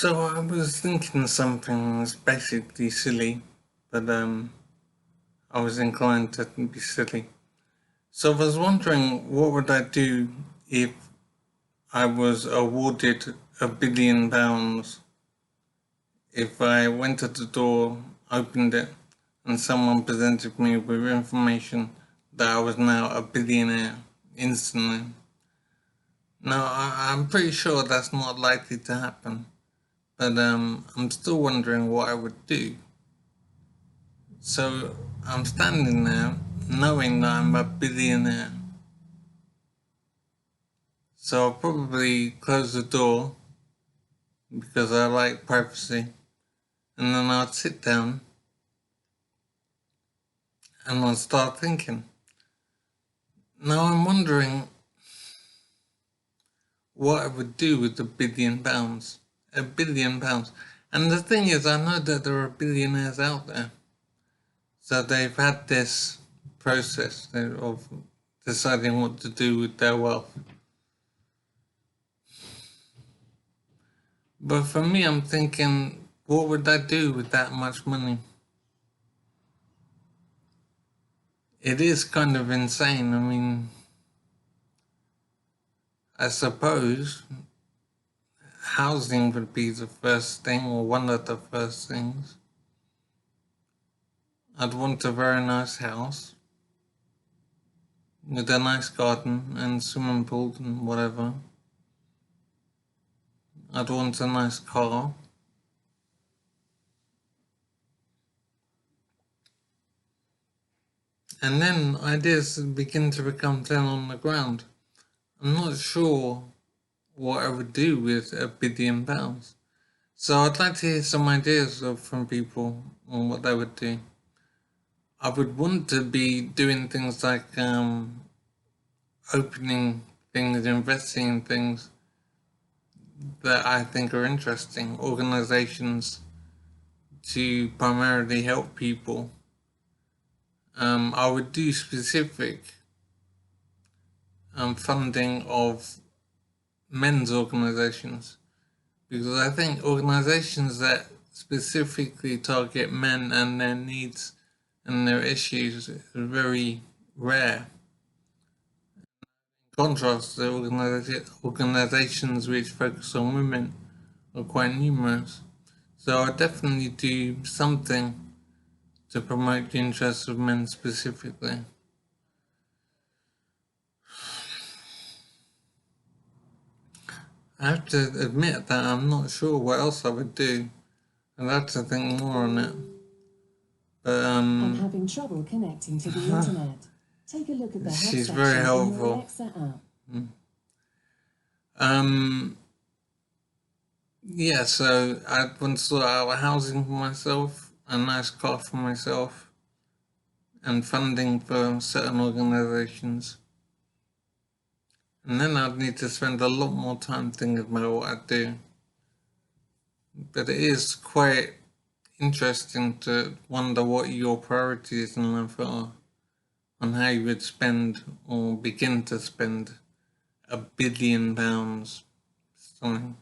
So I was thinking something that's basically silly, but I was inclined to be silly. So I was wondering, what would I do if I was awarded £1 billion? If I went to the door, opened it, and someone presented me with information that I was now a billionaire instantly. Now I'm pretty sure that's not likely to happen, but I'm still wondering what I would do. So I'm standing there knowing that I'm a billionaire. So I'll probably close the door because I like privacy, and then I'll sit down and I'll start thinking. Now I'm wondering what I would do with £1 billion. £1 billion. And the thing is, I know that there are billionaires out there. So they've had this process of deciding what to do with their wealth. But for me, I'm thinking, what would I do with that much money? It is kind of insane. I mean, I suppose housing would be the first thing, or one of the first things. I'd want a very nice house with a nice garden and swimming pool and whatever. I'd want a nice car. And then ideas begin to become thin on the ground. I'm not sure what I would do with £1 billion. So I'd like to hear some ideas from people on what they would do. I would want to be doing things like opening things, investing in things that I think are interesting, organizations to primarily help people. I would do specific funding of men's organizations, because I think organizations that specifically target men and their needs and their issues are very rare. In contrast, the organizations which focus on women are quite numerous. So I definitely do something to promote the interests of men specifically. I have to admit that I'm not sure what else I would do. I'd have to think more on it. But I'm having trouble connecting to the internet. Take a look at the help she's section very in your helpful. Alexa app. Yeah, so I'd want to sort out housing for myself, a nice car for myself, and funding for certain organizations. And then I'd need to spend a lot more time thinking about what I'd do. But it is quite interesting to wonder what your priorities in life are, on how you would spend or begin to spend £1 billion. Something.